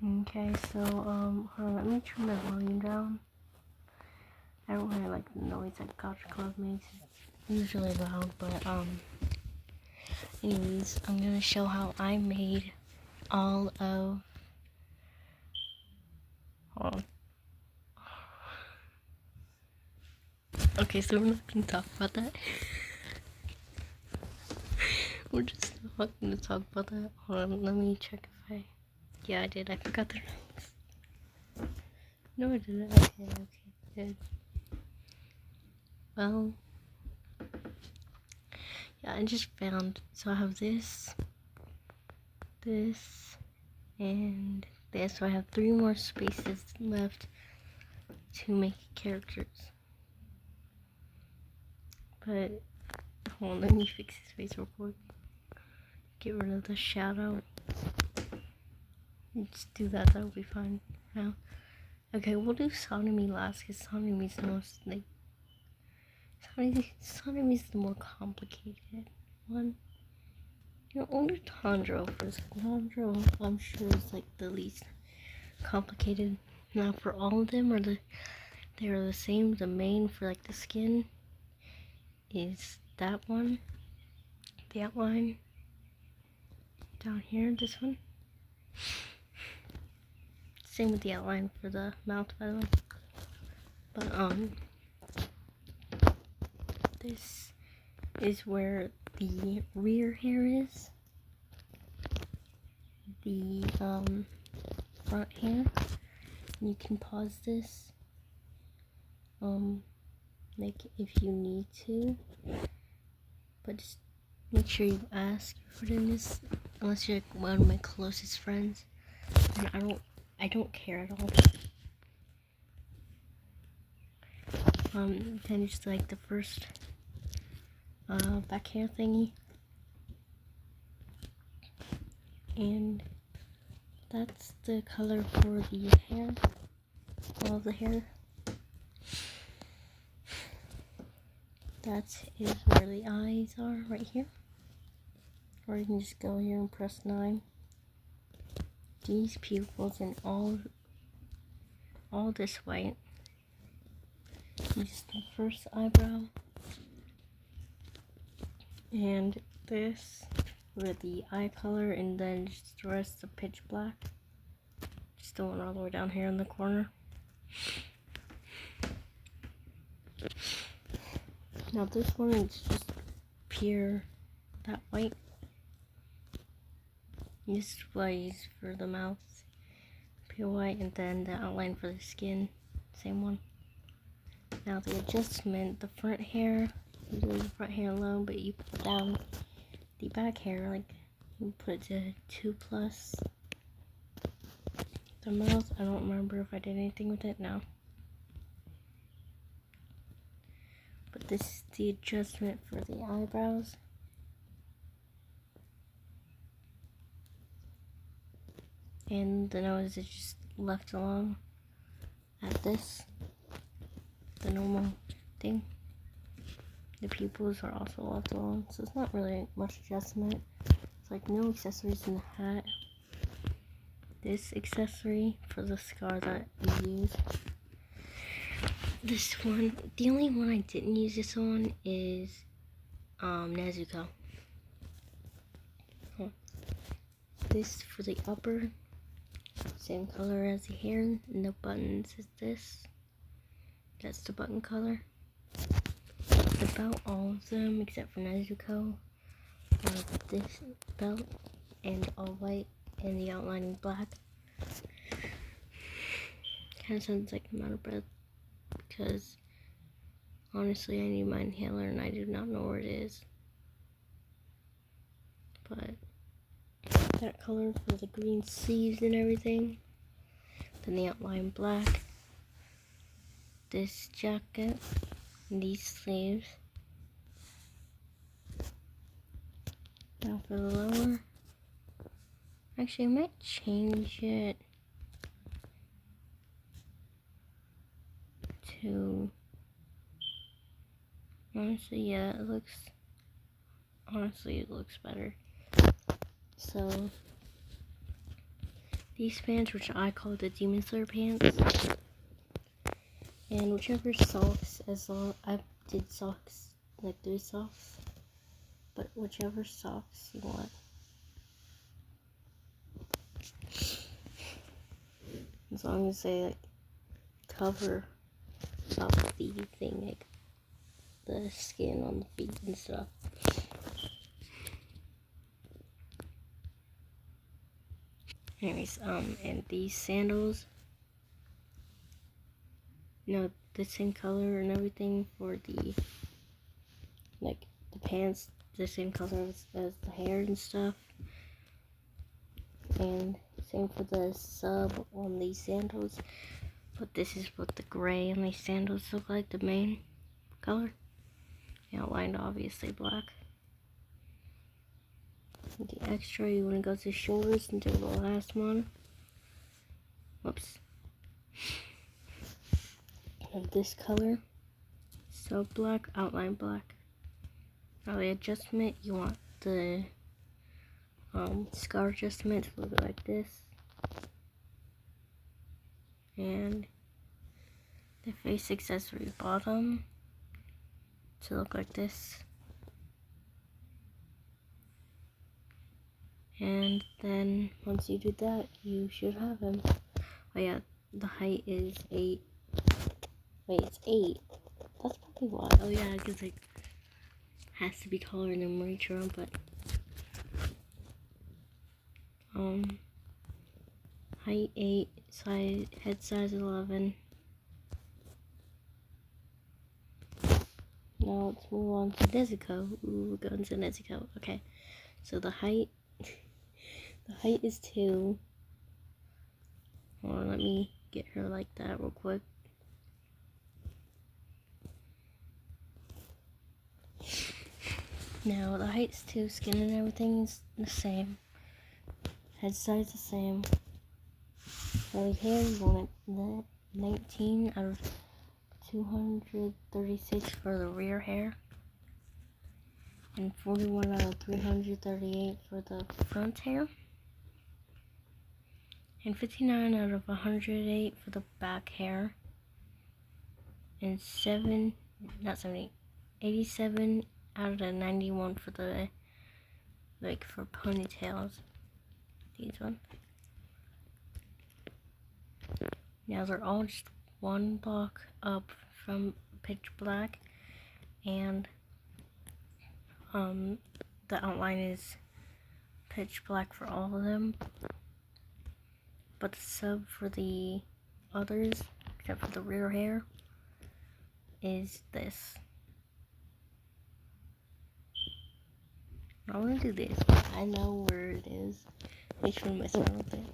Okay, so hold on, let me turn the volume down. I don't really like the noise that Gotcha Club makes. It's usually loud, but anyways, I'm gonna show how I made all of. Hold on. Okay, so we're not gonna talk about that. We're just not gonna talk about that. Hold on, let me check if I. Yeah, I did. I forgot the names. No, I didn't. Okay, good. Well, yeah, I just found. So I have this, and this. So I have 3 more spaces left to make characters. But hold on, let me fix his face real quick. Get rid of the shadow. Just do that. That'll be fine. Now, okay, we'll do Sodomy last because Sodomy's the most like. Sodomy's the more complicated one. You know, only Tanjiro first. Tanjiro, I'm sure, is like the least complicated. Now, for all of them, they're the same. The main for like the skin is that one. The outline down here. This one. Same with the outline for the mouth, by the way. But this is where the rear hair is. The front hair. You can pause this. Like if you need to, but just make sure you ask for this, unless you're like one of my closest friends. And I don't care at all. Then just like the first back hair thingy, and that's the color for the hair, all of the hair. That is where the eyes are, right here. Or you can just go here and press 9. These pupils and all this white. Just the first eyebrow. And this with the eye color, and then just the rest of pitch black. Just the one all the way down here in the corner. Now this one is just pure that white. This was for the mouth, pure white, and then the outline for the skin, same one. Now the adjustment, the front hair, you leave the front hair alone, but you put down the back hair, like you put it to 2+. The mouth, I don't remember if I did anything with it now. But this is the adjustment for the eyebrows. And the nose is just left alone at this, the normal thing. The pupils are also left alone, so it's not really much adjustment. It's like no accessories in the hat. This accessory for the scar that you use. This one, the only one I didn't use this on is Nezuko. This for the upper, same color as the hair, and the buttons is this. That's the button color. About all of them except for Nezuko are this belt and all white and the outlining black. Kind of sounds like I'm out of breath because honestly I need my inhaler and I do not know where it is. But that color for the green sleeves and everything. Then the outline black. This jacket and these sleeves. Now for the lower. Actually, I might change it to. Honestly, yeah, it looks better. So, these pants, which I call the Demon Slayer pants. And whichever socks, as long I did socks, like 3 socks, but whichever socks you want. As long as they like cover up the thing, like the skin on the feet and stuff. Anyways, and these sandals, you know, the same color and everything for the, like, the pants, the same color as the hair and stuff. And same for the sub on these sandals. But this is what the gray on these sandals look like, the main color. Outlined obviously black. The extra, you want to go to shoulders and do the last one. Whoops. And this color, so black, outline black. Now the adjustment, you want the scar adjustment to look like this. And the face accessory bottom to look like this. And then once you do that, you should have him. Oh yeah, the height is 8. Wait, it's 8. That's probably why. Oh yeah, because it has to be taller than Rachel, but height 8, size, head size 11. Now let's move on to Nezuko. Ooh, we're going to Nezuko. Okay, so the height is 2. Hold on, let me get her like that real quick. Now the height's 2, skin and everything is the same. Head size the same. For the hair, you want it 19 out of 236 for the rear hair. And 41 out of 338 for the front hair. And 59 out of 108 for the back hair. And 87 out of the 91 for the, like, for ponytails. These ones. Now they're all just one block up from pitch black, and the outline is pitch black for all of them, but the sub for the others, except for the rear hair, is this. I'm gonna do this. I know where it is. Make sure to mess around with it.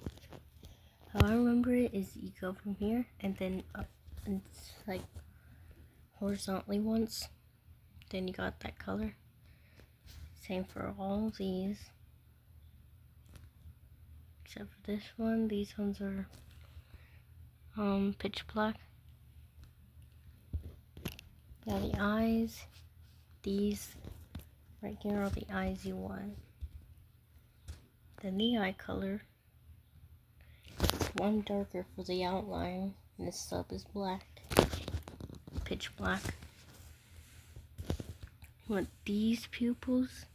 How I remember it is you go from here and then up, and it's like horizontally once. Then you got that color. Same for all of these. Except for this one. These ones are pitch black. Now the eyes. These right here are the eyes you want. Then the eye color. One darker for the outline, and the sub is black, pitch black. You want these pupils,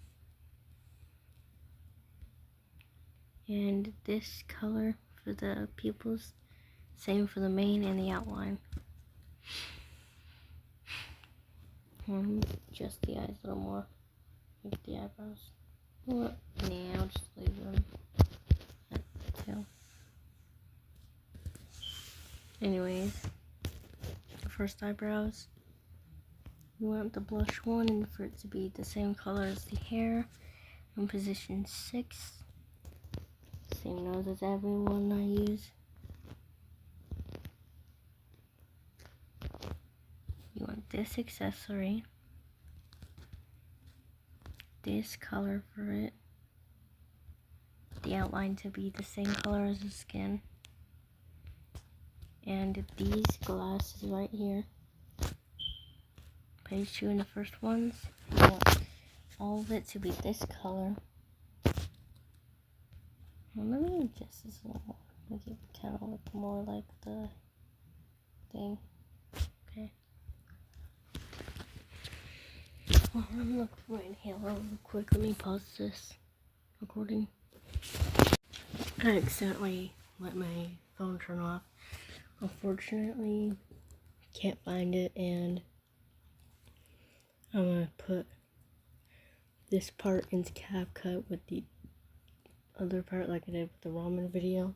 and this color for the pupils, same for the main and the outline. Just the eyes a little more, like the eyebrows. Nah, I'll just leave them at the tail. Anyways, the first eyebrows, you want the blush one and for it to be the same color as the hair in position 6. Same nose as everyone I use. You want this accessory, this color for it, the outline to be the same color as the skin. And these glasses right here, page 2 in the first ones, you want all of it to be this color. Well, let me adjust this a little more. Make it kind of look more like the thing. Okay. Well, I'm gonna look for my inhaler real quick. Let me pause this recording. I accidentally let my phone turn off. Unfortunately, can't find it, and I'm gonna put this part into CapCut with the other part like I did with the ramen video.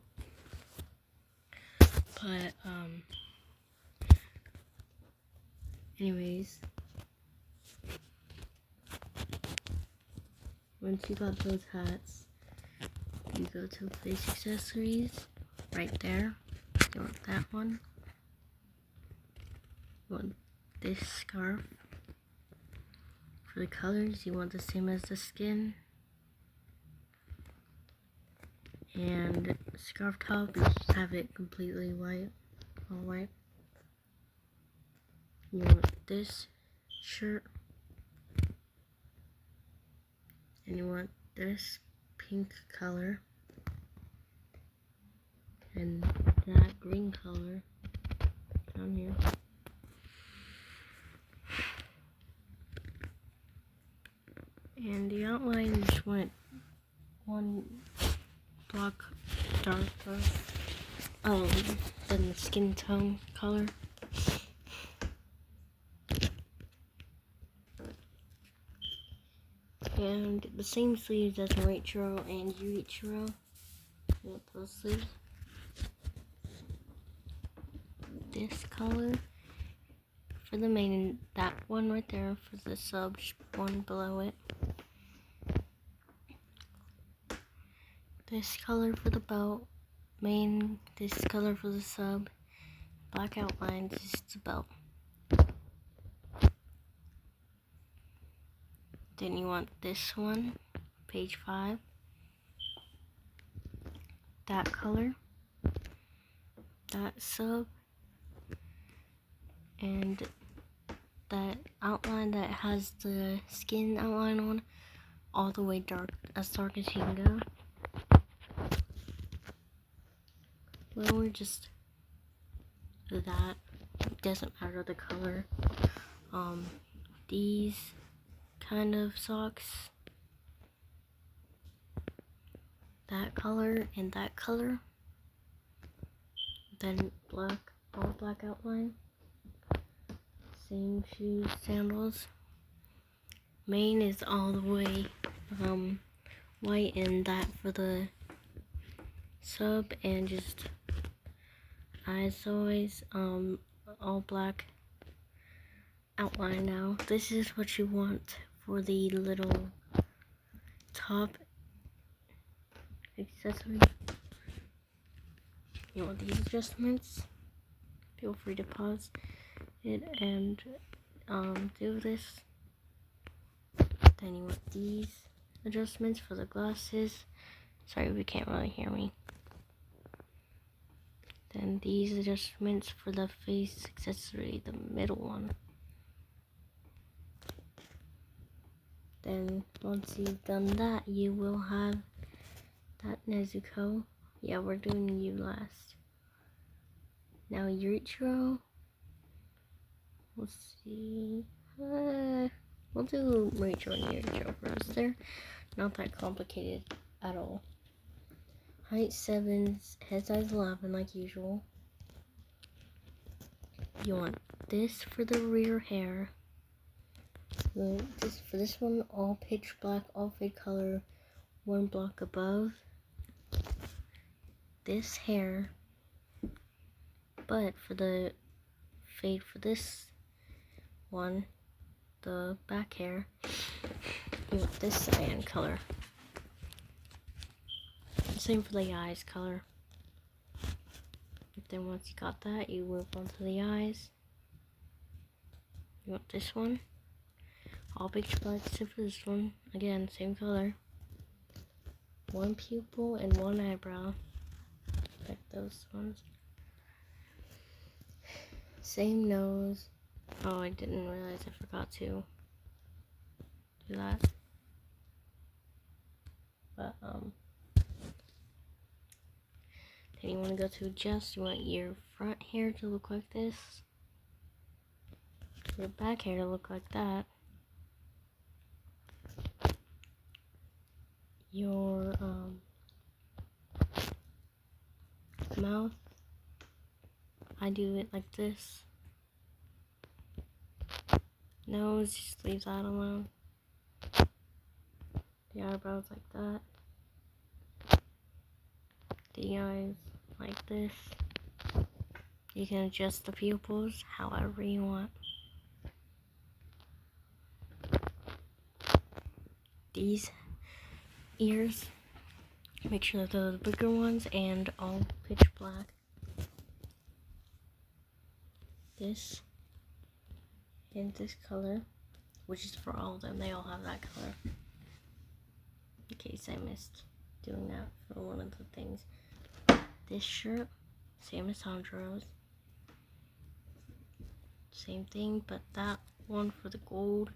But, anyways, once you got those hats, you go to face accessories, right there. You want that one. You want this scarf. For the colors, you want the same as the skin. And scarf top, you have it completely white, all white. You want this shirt. And you want this pink color. And that green color down here. And the outline just went one block darker than the skin tone color. And the same sleeves as Moichiro and Yuichiro. You want those sleeves. This color for the main, and that one right there for the sub, one below it. This color for the belt, main, this color for the sub, black outline, this is the belt. Then you want this one, page 5, that color, that sub, and that outline that has the skin outline on, all the way dark, as dark as you can go. Well, we're just that. It doesn't matter the color. These kind of socks, that color and that color. Then black, all black outline. Same shoes, sandals. Main is all the way white, and that for the sub, and just as always all black outline. Now this is what you want for the little top accessory. You want these adjustments. Feel free to pause it and do this. Then you want these adjustments for the glasses. Sorry, we can't really hear me. Then these adjustments for the face accessory, the middle one. Then once you've done that, you will have that Nezuko. Yeah, we're doing you last. Now Yuichiro. Let's see. We'll do Rachel and Yuichiro first. They're not that complicated at all. Height 7, head size 11 like usual. You want this for the rear hair. You want this for this one, all pitch black, all fade color, one block above. This hair, but for the fade for this one, the back hair, you want this cyan color. Same for the eyes color. Then once you got that, you move on to the eyes. You want this one, all pitch black except for this one. Again, same color. One pupil and one eyebrow. Like those ones. Same nose. Oh, I didn't realize I forgot to do that. But Then you want to go to adjust. You want your front hair to look like this. Your back hair to look like that. Your mouth, I do it like this. Nose, just leave that alone. The eyebrows like that. The eyes like this. You can adjust the pupils however you want. These ears, make sure that they're the bigger ones and all pitch black. This and this color, which is for all of them, they all have that color. In case I missed doing that for one of the things. This shirt, same as Sandro's. Same thing, but that one for the gold,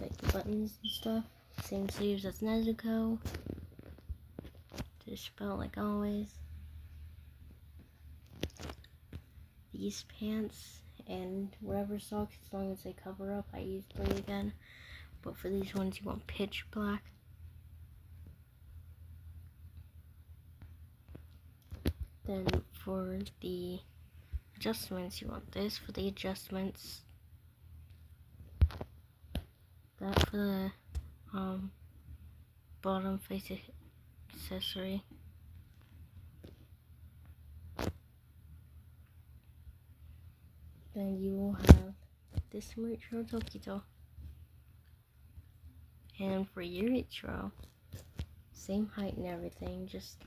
like the buttons and stuff. Same sleeves as Nezuko. This belt like always. These pants and whatever socks, as long as they cover up, I use blue again. But for these ones, you want pitch black. Then for the adjustments, you want this for the adjustments. That for the bottom face accessory. Then you will have this Muichiro Tokito. And for your Ichiro, same height and everything, just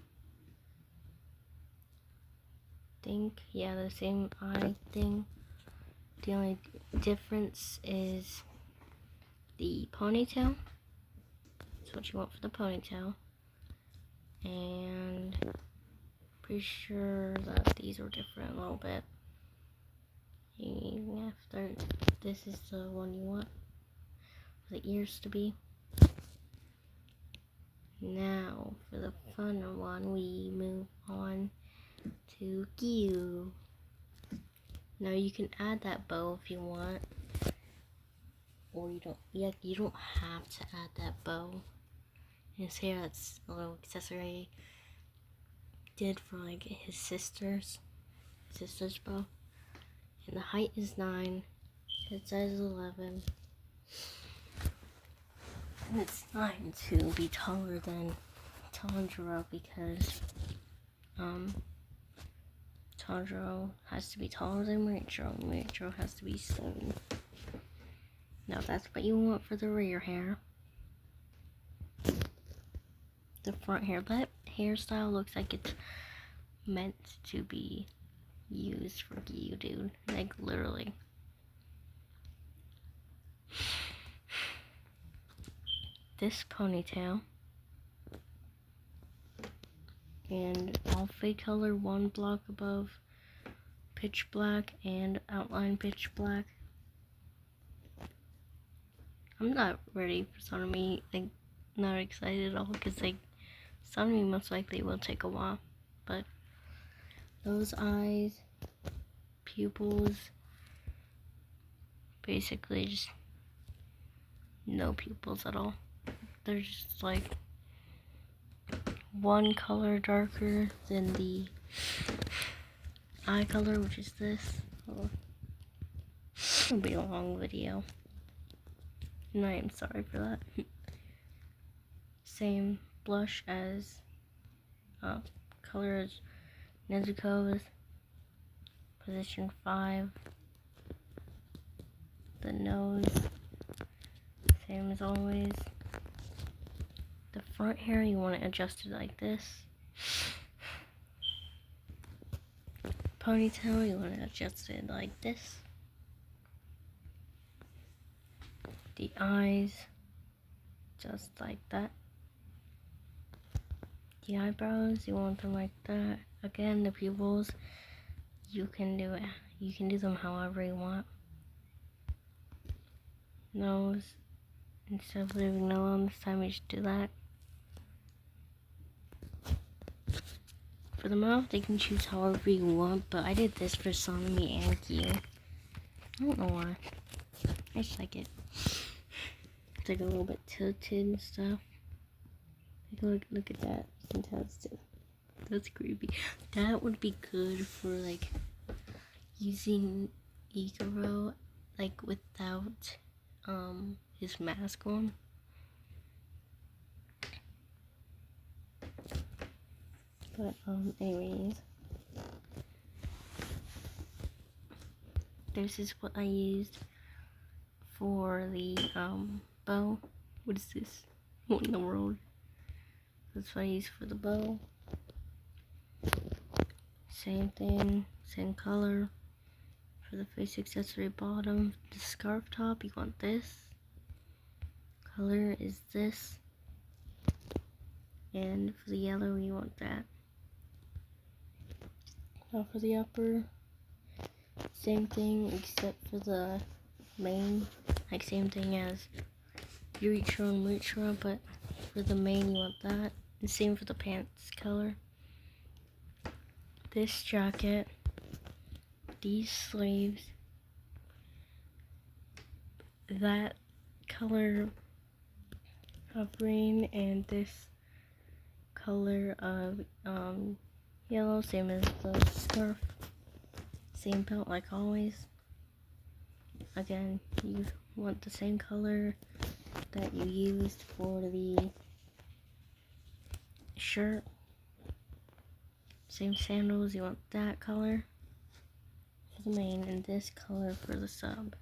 think, yeah, the same eye thing. The only difference is the ponytail. That's what you want for the ponytail. And pretty sure that these are different a little bit. After this is the one you want the ears to be. Now for the fun one, we move on to Gyu. Now you can add that bow if you want, or you don't. Yeah, you don't have to add that bow. And here, that's a little accessory I did for like his sister's bow. And the height is 9. His size is 11. And it's 9 to be taller than Tanjiro because Tanjiro has to be taller than Muichiro. Muichiro has to be 7. Now that's what you want for the rear hair. The front hair. That hairstyle looks like it's meant to be used for Gyu, dude. Like, literally. This ponytail. And all fade color, 1 block above pitch black and outline pitch black. I'm not ready for Sonami, like, not excited at all, because, like, Sonami most likely will take a while. But those eyes, pupils, basically just no pupils at all. They're just like 1 color darker than the eye color, which is this. It'll be a long video, and I am sorry for that. Same blush as color as Nezuko's, position 5. The nose, same as always. The front hair, you want to adjust it like this. Ponytail, you want to adjust it like this. The eyes, just like that. The eyebrows, you want them like that. Again, the pupils, you can do it. You can do them however you want. Nose, instead of leaving no on this time, you just do that. For the mouth, you can choose however you want, but I did this for Sonami and Kyu. I don't know why. I just like it. It's like a little bit tilted and stuff. Look at that. You can tell it's tilted. That's creepy. That would be good for like using Ikaro like without his mask on. But anyways, this is what I used for the bow. What is this? What in the world? That's what I used for the bow. Same thing, same color. For the face accessory bottom, the scarf top, you want this. Color is this. And for the yellow, you want that. Now for the upper, same thing except for the mane. Like same thing as Yuichiro and Muichiro, but for the mane, you want that. And same for the pants color. This jacket, these sleeves, that color of green, and this color of yellow, same as the scarf, same belt like always. Again, you want the same color that you used for the shirt. Same sandals, you want that color for the main, and this color for the sub.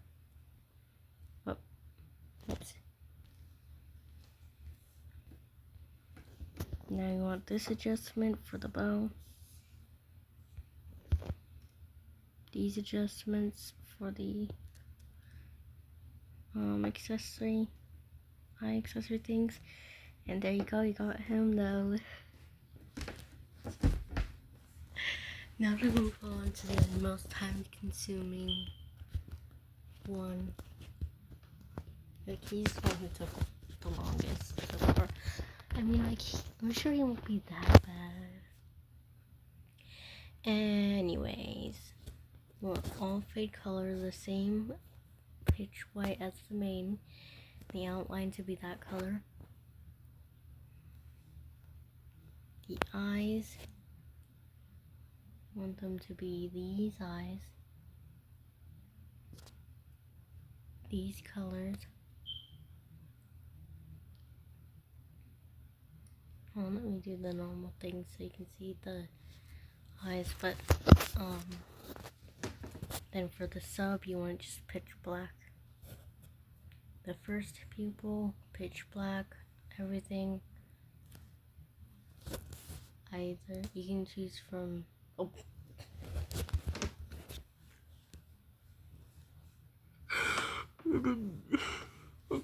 Oops. Now you want this adjustment for the bow. These adjustments for the accessory, eye accessory things. And there you go, you got him though. Now to move on to the most time consuming one. Like he's the one who took the longest so far. I mean, like, I'm sure he won't be that bad. Anyways, we want all fade color the same pitch white as the main. The outline to be that color. The eyes, want them to be these eyes. These colors. Well, let me do the normal thing so you can see the eyes, but then for the sub you want just pitch black. The first pupil, pitch black, everything. Either you can choose from I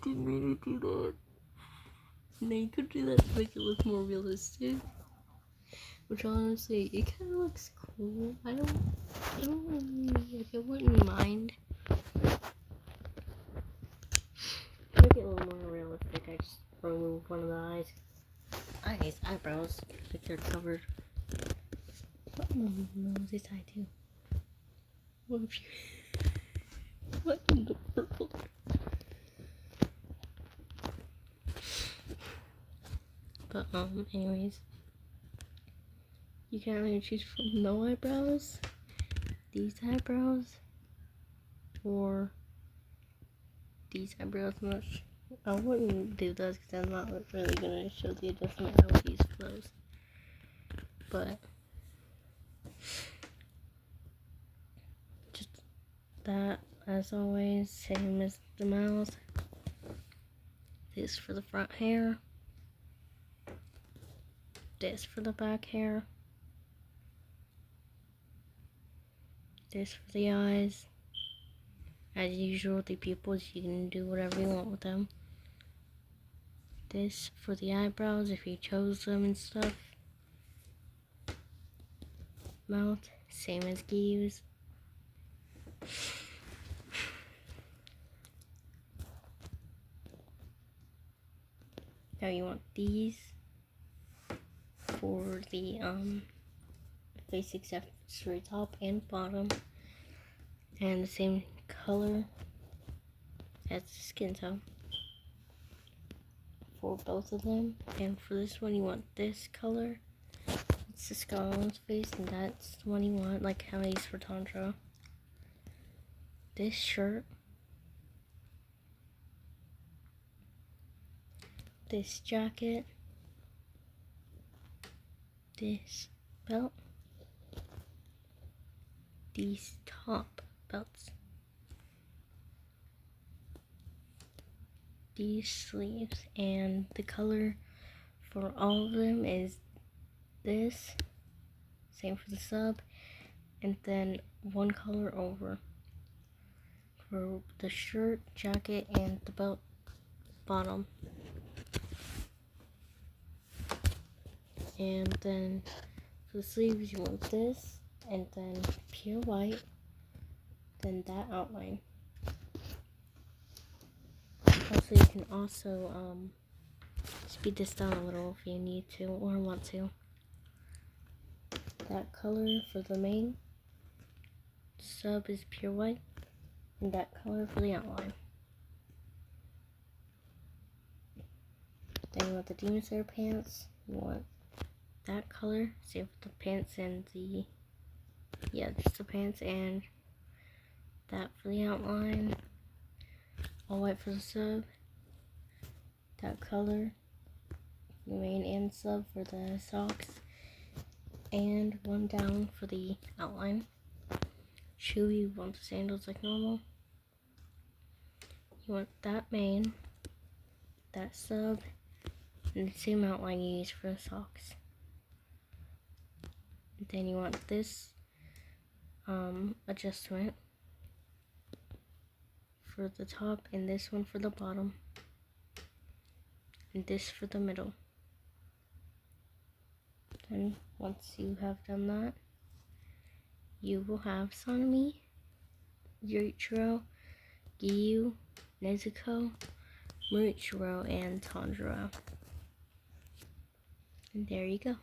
didn't mean to do that. No, you could do that to make it look more realistic. Which honestly, it kind of looks cool. I don't really, like, I wouldn't mind. To make it a little more realistic, I just remove one of the eyes. Eyebrows, like they're covered. What nose is I too? What if you? What in the world? But anyways, you can either choose from no eyebrows, these eyebrows, or these eyebrows. I wouldn't do those because I'm not really gonna show the adjustment I would use for those. But just that, as always, same as the mouth. This for the front hair. This for the back hair. This for the eyes. As usual, the pupils, you can do whatever you want with them. This for the eyebrows, if you chose them and stuff. Mouth, same as Gyu's. Now you want these for the basic accessory top and bottom, and the same color as the skin tone for both of them. And for this one, you want this color. It's the skull on his face, and that's the one you want, like how I used for Tanjiro. This shirt, this jacket, this belt, these top belts, these sleeves, and the color for all of them is this, same for the sub, and then one color over for the shirt, jacket, and the belt bottom. And then for the sleeves, you want this, and then pure white, then that outline. Also, you can also speed this down a little if you need to or want to. That color for the main sub is pure white, and that color for the outline. Then you want the Demon Slayer pants. You want that color, same with the pants and the, just the pants, and that for the outline. All white for the sub. That color, the main and sub for the socks, and one down for the outline. Shoe, you want the sandals like normal. You want that main, that sub, and the same outline you use for the socks. Then you want this adjustment for the top, and this one for the bottom, and this for the middle. Then once you have done that, you will have Sanemi, Yuichiro, Giyu, Nezuko, Muichiro, and Tanjiro. And there you go.